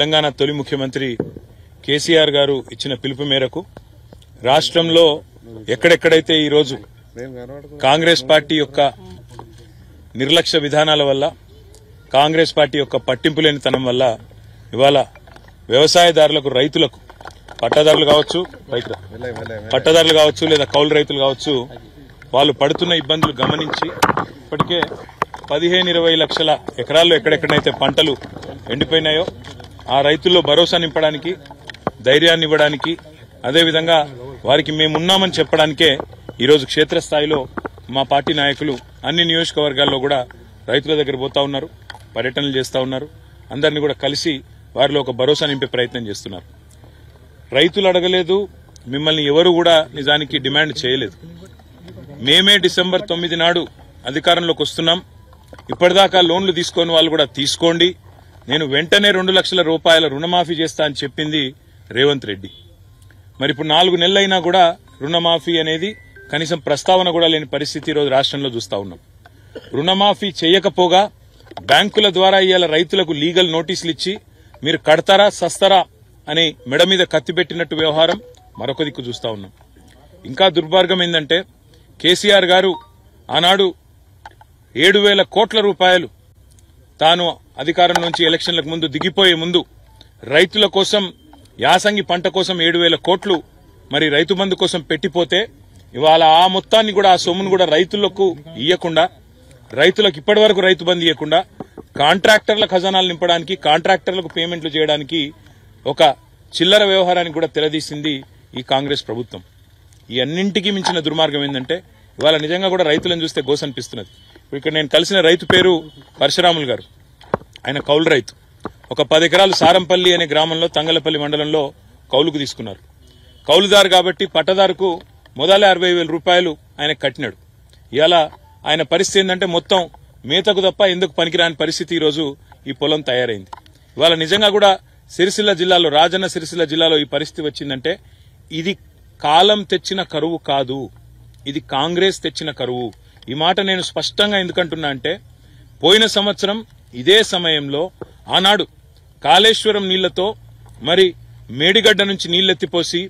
తెలంగాణ తొలి ముఖ్యమంత్రి కేసీఆర్ గారు ఇచ్చిన పిలుపు మేరకు రాష్ట్రంలో ఎక్కడెక్కడైతే ఈ రోజు కాంగ్రెస్ పార్టీ యొక్క నిర్లక్ష్య విధానాల వల్ల కాంగ్రెస్ పార్టీ యొక్క పట్టింపులేనితనం వల్ల ఇవాళ వ్యవసాయదారులకు రైతులకు పట్టదారులు కావచ్చు లేదా కౌలు రైతులు కావచ్చు వాళ్ళు పడుతున్న ఇబ్బందులు గమనించి ఇప్పటికే 15-20 లక్షల ఎకరాల్లో ఎక్కడెక్కడైతే పంటలు ఎండిపోయినాయో ఆ రైతుల్లో భరోసా నింపడానికి ధైర్యాన్ని ఇవ్వడానికి అదేవిధంగా వారికి మేమున్నామని చెప్పడానికే ఈరోజు క్షేత్రస్థాయిలో మా పార్టీ నాయకులు అన్ని నియోజకవర్గాల్లో కూడా రైతుల దగ్గర పోతా ఉన్నారు, పర్యటనలు చేస్తా ఉన్నారు. అందరినీ కూడా కలిసి వారిలో ఒక భరోసా నింపే ప్రయత్నం చేస్తున్నారు. రైతులు అడగలేదు, మిమ్మల్ని ఎవరు కూడా నిజానికి డిమాండ్ చేయలేదు. మేమే డిసెంబర్ 9 నాడు అధికారంలోకి వస్తున్నాం. ఇప్పటిదాకా లోన్లు తీసుకొని వాళ్ళు కూడా తీసుకోండి, నేను వెంటనే 2 లక్షల రూపాయల రుణమాఫీ చేస్తా అని చెప్పింది రేవంత్ రెడ్డి. మరి ఇప్పుడు 4 నెలలైనా కూడా రుణమాఫీ అనేది కనీసం ప్రస్తావన కూడా లేని పరిస్థితి ఈరోజు రాష్ట్రంలో చూస్తా ఉన్నాం. రుణమాఫీ చేయకపోగా బ్యాంకుల ద్వారా ఇవాళ రైతులకు లీగల్ నోటీసులు ఇచ్చి మీరు కడతారా సస్తారా అని మెడ మీద కత్తిపెట్టినట్టు వ్యవహారం మరొక దిక్కు చూస్తా ఉన్నాం. ఇంకా దుర్మార్గం ఏంటంటే కేసీఆర్ గారు ఆనాడు 7,000 కోట్ల రూపాయలు తాను అధికారం నుంచి ఎలక్షన్లకు ముందు దిగిపోయే ముందు రైతుల కోసం యాసంగి పంట కోసం 7,000 కోట్లు మరి రైతు బంధు కోసం పెట్టిపోతే ఇవాళ ఆ మొత్తాన్ని కూడా ఆ సొమ్మును కూడా రైతులకు ఇవ్వకుండా, రైతులకు ఇప్పటి వరకు రైతు బంధు ఇవ్వకుండా కాంట్రాక్టర్ల ఖజానాలు నింపడానికి కాంట్రాక్టర్లకు పేమెంట్లు చేయడానికి ఒక చిల్లర వ్యవహారానికి కూడా తెరదీసింది ఈ కాంగ్రెస్ ప్రభుత్వం. ఈ అన్నింటికీ మించిన దుర్మార్గం ఏంటంటే ఇవాళ నిజంగా కూడా రైతులను చూస్తే గోస అనిపిస్తున్నది. ఇక్కడ నేను కలిసిన రైతు పేరు పరశురాములు గారు. ఆయన కౌలు రైతు. ఒక 10 ఎకరాలు సారంపల్లి అనే గ్రామంలో తంగలపల్లి మండలంలో కౌలుకు తీసుకున్నారు. కౌలుదారు కాబట్టి పట్టదారుకు మొదలే 60,000 రూపాయలు ఆయన కట్టినాడు. ఇవాళ ఆయన పరిస్థితి ఏంటంటే మొత్తం మేతకు తప్ప ఎందుకు పనికిరాని పరిస్థితి ఈరోజు ఈ పొలం తయారైంది. ఇవాళ నిజంగా కూడా సిరిసిల్ల జిల్లాలో రాజన్న సిరిసిల్ల జిల్లాలో ఈ పరిస్థితి వచ్చిందంటే ఇది కాలం తెచ్చిన కరువు కాదు, ఇది కాంగ్రెస్ తెచ్చిన కరువు. ఈ మాట నేను స్పష్టంగా ఎందుకంటున్నా అంటే పోయిన సంవత్సరం ఇదే సమయంలో ఆనాడు కాళేశ్వరం నీళ్లతో మరి మేడిగడ్డ నుంచి నీళ్లెత్తిపోసి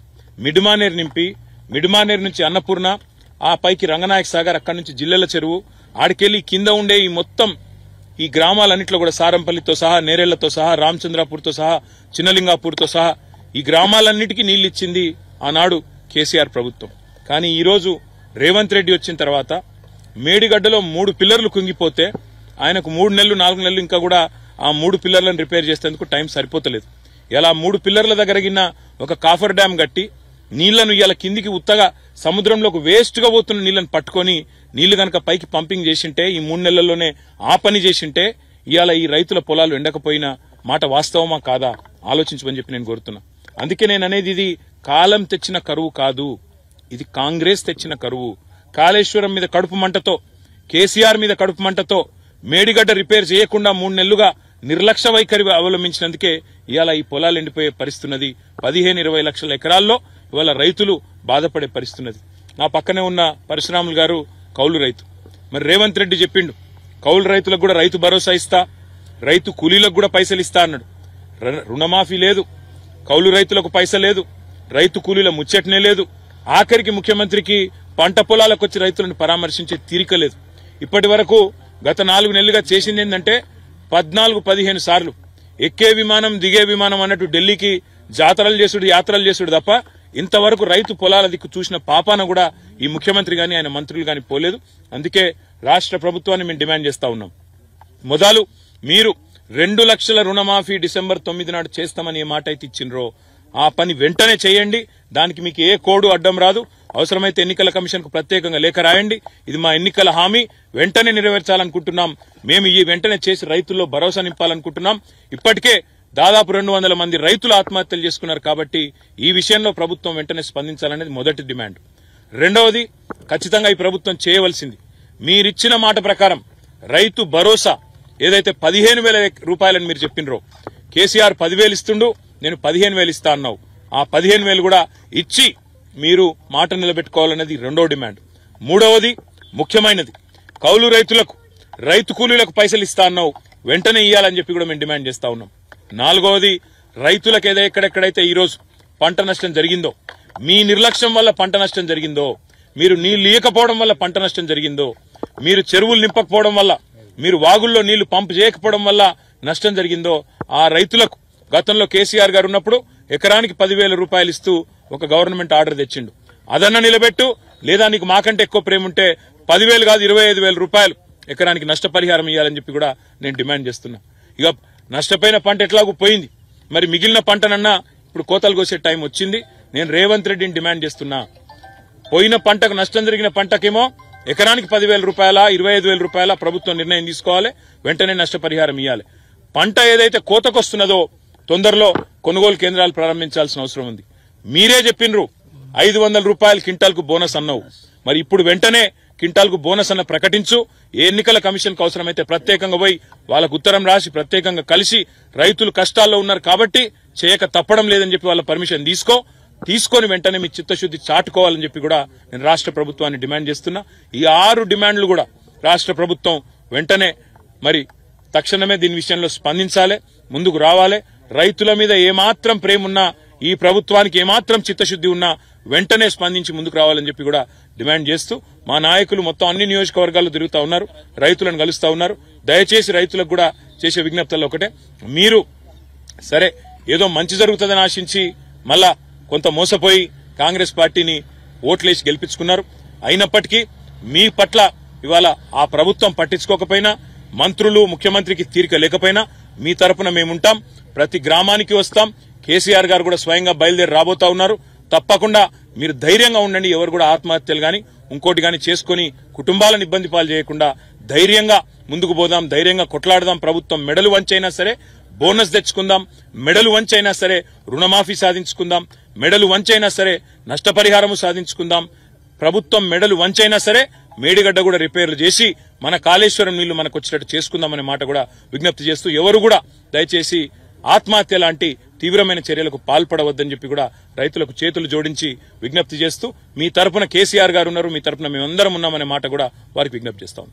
మిడ్మానేరు నింపి మిడ్మానేరు నుంచి అన్నపూర్ణ ఆ పైకి రంగనాయక సాగర్ అక్కడి నుంచి జిల్లెల చెరువు ఆడికెళ్లి కింద ఉండే ఈ మొత్తం ఈ గ్రామాలన్నింటిలో కూడా సారంపల్లితో సహా నేరేళ్లతో సహా రామచంద్రాపూర్తో సహా చిన్నలింగాపూర్తో సహా ఈ గ్రామాలన్నిటికీ నీళ్లు ఇచ్చింది ఆనాడు కేసీఆర్ ప్రభుత్వం. కానీ ఈరోజు రేవంత్ రెడ్డి వచ్చిన తర్వాత మేడిగడ్డలో 3 పిల్లర్లు కుంగిపోతే ఆయనకు 3 నెలలు 4 నెలలు ఇంకా కూడా ఆ 3 పిల్లర్లను రిపేర్ చేసేందుకు టైం సరిపోతలేదు. ఇలా 3 పిల్లర్ల దగ్గరగిన ఒక కాఫర్ డ్యాం కట్టి నీళ్లను ఇలా కిందికి ఉత్తగా సముద్రంలోకి వేస్ట్ గా పోతున్న నీళ్లను పట్టుకొని నీళ్లు గనక పైకి పంపింగ్ చేసింటే ఈ 3 నెలల్లోనే ఆ పని చేసింటే ఇవాళ ఈ రైతుల పొలాలు ఎండకపోయిన మాట వాస్తవమా కాదా ఆలోచించమని చెప్పి నేను కోరుతున్నా. అందుకే నేను అనేది ఇది కాలం తెచ్చిన కరువు కాదు, ఇది కాంగ్రెస్ తెచ్చిన కరువు. కాళేశ్వరం మీద కడుపు మంటతో కేసీఆర్ మీద కడుపు మంటతో మేడిగడ్డ రిపేర్ చేయకుండా 3 నెలలుగా నిర్లక్ష్య వైఖరి అవలంబించినందుకే ఇవాళ ఈ పొలాలు ఎండిపోయే పరిస్థితున్నది. 15-20 లక్షల ఎకరాల్లో ఇవాళ రైతులు బాధపడే పరిస్థితున్నది. నా పక్కనే ఉన్న పరశురాములు గారు కౌలు రైతు. మరి రేవంత్ రెడ్డి చెప్పిండు కౌలు రైతులకు కూడా రైతు భరోసా ఇస్తా, రైతు కూలీలకు కూడా పైసలు ఇస్తా అన్నాడు. రుణమాఫీ లేదు, కౌలు రైతులకు పైస లేదు, రైతు కూలీల ముచ్చటనే లేదు. ఆఖరికి ముఖ్యమంత్రికి పంట పొలాలకు వచ్చి రైతులను పరామర్శించే తీరిక లేదు. ఇప్పటి వరకు గత 4 నెలలుగా చేసింది ఏంటంటే 14-15 సార్లు ఎక్కే విమానం దిగే విమానం అన్నట్టు ఢిల్లీకి జాతరలు చేసుడు యాత్రలు చేసుడు తప్ప ఇంతవరకు రైతు పొలాల దిక్కు చూసిన పాపాన కూడా ఈ ముఖ్యమంత్రి గాని ఆయన మంత్రులు గాని పోలేదు. అందుకే రాష్ట్ర ప్రభుత్వాన్ని మేము డిమాండ్ చేస్తా ఉన్నాం. మొదలు మీరు 2 లక్షల రుణమాఫీ డిసెంబర్ 9 నాడు చేస్తామని ఏ మాట అయితే ఇచ్చిండ్రో ఆ పని వెంటనే చేయండి. దానికి మీకు ఏ కోడు అడ్డం రాదు. అవసరమైతే ఎన్నికల కమిషన్ కు ప్రత్యేకంగా లేఖ రాయండి. ఇది మా ఎన్నికల హామీ, వెంటనే నెరవేర్చాలనుకుంటున్నాం. మేము ఈ వెంటనే చేసి రైతుల్లో భరోసా నింపాలనుకుంటున్నాం. ఇప్పటికే దాదాపు 200 మంది రైతులు ఆత్మహత్యలు చేసుకున్నారు. కాబట్టి ఈ విషయంలో ప్రభుత్వం వెంటనే స్పందించాలనేది మొదటి డిమాండ్. రెండవది, ఖచ్చితంగా ఈ ప్రభుత్వం చేయవలసింది మీరిచ్చిన మాట ప్రకారం రైతు భరోసా ఏదైతే 15,000 రూపాయలని మీరు చెప్పినరో కేసీఆర్ 10,000 ఇస్తుండు, నేను 15,000 ఇస్తా అన్నావు. ఆ 15,000 కూడా ఇచ్చి మీరు మాట నిలబెట్టుకోవాలనేది రెండో డిమాండ్. మూడవది ముఖ్యమైనది, కౌలు రైతులకు రైతు కూలీలకు పైసలు ఇస్తా అన్నావు, వెంటనే ఇవ్వాలని చెప్పి కూడా మేము డిమాండ్ చేస్తా ఉన్నాం. నాలుగవది, రైతులకు ఎక్కడెక్కడైతే ఈ రోజు పంట నష్టం జరిగిందో, మీ నిర్లక్ష్యం వల్ల పంట నష్టం జరిగిందో, మీరు నీళ్లు ఇవ్వకపోవడం వల్ల పంట నష్టం జరిగిందో, మీరు చెరువులు నింపకపోవడం వల్ల, మీరు వాగుల్లో నీళ్లు పంపు చేయకపోవడం వల్ల నష్టం జరిగిందో, ఆ రైతులకు గతంలో కేసీఆర్ గారు ఉన్నప్పుడు ఎకరానికి 10,000 రూపాయలు ఇస్తూ ఒక గవర్నమెంట్ ఆర్డర్ తెచ్చిండు. అదన్నా నిలబెట్టు, లేదా నీకు మాకంటే ఎక్కువ ప్రేమ ఉంటే 10,000 కాదు 25,000 రూపాయలు ఎకరానికి నష్టపరిహారం ఇవ్వాలని చెప్పి కూడా నేను డిమాండ్ చేస్తున్నా. ఇక నష్టపోయిన పంట ఎట్లాగూ పోయింది, మరి మిగిలిన పంటనన్నా ఇప్పుడు కోతలు కోసే టైం వచ్చింది. నేను రేవంత్ రెడ్డిని డిమాండ్ చేస్తున్నా, పోయిన పంటకు నష్టం జరిగిన పంటకేమో ఎకరానికి 10,000 రూపాయల 25,000 రూపాయల ప్రభుత్వం నిర్ణయం తీసుకోవాలి, వెంటనే నష్టపరిహారం ఇవ్వాలి. పంట ఏదైతే కోతకొస్తున్నదో తొందరలో కొనుగోలు కేంద్రాలు ప్రారంభించాల్సిన అవసరం ఉంది. మీరే చెప్పినరు 500 రూపాయలు క్వింటాల్కు బోనస్ అన్నావు, మరి ఇప్పుడు వెంటనే క్వింటాల్కు బోనస్ అన్న ప్రకటించు. ఎన్నికల కమిషన్కు అవసరమైతే ప్రత్యేకంగా పోయి వాళ్ళకు ఉత్తరం రాసి ప్రత్యేకంగా కలిసి రైతులు కష్టాల్లో ఉన్నారు కాబట్టి చేయక తప్పడం లేదని చెప్పి వాళ్ళ పర్మిషన్ తీసుకొని వెంటనే మీ చిత్తశుద్ధి చాటుకోవాలని చెప్పి కూడా నేను రాష్ట్ర ప్రభుత్వాన్ని డిమాండ్ చేస్తున్నా. ఈ 6 డిమాండ్లు కూడా రాష్ట్ర ప్రభుత్వం వెంటనే మరి తక్షణమే దీని విషయంలో స్పందించాలి, ముందుకు రావాలి. రైతుల మీద ఏమాత్రం ప్రేమ ఉన్నా, ఈ ప్రభుత్వానికి ఏమాత్రం చిత్తశుద్ధి ఉన్నా వెంటనే స్పందించి ముందుకు రావాలని చెప్పి కూడా డిమాండ్ చేస్తూ మా నాయకులు మొత్తం అన్ని నియోజకవర్గాల్లో తిరుగుతా ఉన్నారు, రైతులను కలుస్తా ఉన్నారు. దయచేసి రైతులకు కూడా చేసే విజ్ఞప్తుల్లో ఒకటే, మీరు సరే ఏదో మంచి జరుగుతుందని ఆశించి మళ్ళా కొంత మోసపోయి కాంగ్రెస్ పార్టీని ఓట్లేసి గెలిపించుకున్నారు. అయినప్పటికీ మీ పట్ల ఇవాళ ఆ ప్రభుత్వం పట్టించుకోకపోయినా, మంత్రులు ముఖ్యమంత్రికి తీరిక లేకపోయినా మీ తరపున మేముంటాం, ప్రతి గ్రామానికి వస్తాం. కేసీఆర్ గారు కూడా స్వయంగా బయలుదేరి రాబోతా ఉన్నారు. తప్పకుండా మీరు ధైర్యంగా ఉండండి. ఎవరు కూడా ఆత్మహత్యలు గాని ఇంకోటి గాని చేసుకుని కుటుంబాలను ఇబ్బంది పాలు చేయకుండా ధైర్యంగా ముందుకు పోదాం, ధైర్యంగా కొట్లాడదాం. ప్రభుత్వం మెడలు వంచైనా సరే బోనస్ తెచ్చుకుందాం, మెడలు వంచైనా సరే రుణమాఫీ సాధించుకుందాం, మెడలు వంచైనా సరే నష్టపరిహారము సాధించుకుందాం. ప్రభుత్వం మెడలు వంచైనా సరే మేడిగడ్డ కూడా రిపేర్లు చేసి మన కాళేశ్వరం నీళ్లు మనకు వచ్చేటట్టు చేసుకుందామనే మాట కూడా విజ్ఞప్తి చేస్తూ ఎవరు కూడా దయచేసి ఆత్మహత్య లాంటి తీవ్రమైన చర్యలకు పాల్పడవద్దని చెప్పి కూడా రైతులకు చేతులు జోడించి విజ్ఞప్తి చేస్తూ మీ తరపున కేసీఆర్ గారు ఉన్నారు, మీ తరపున మేమందరం ఉన్నామనే మాట కూడా వారికి విజ్ఞప్తి చేస్తాం.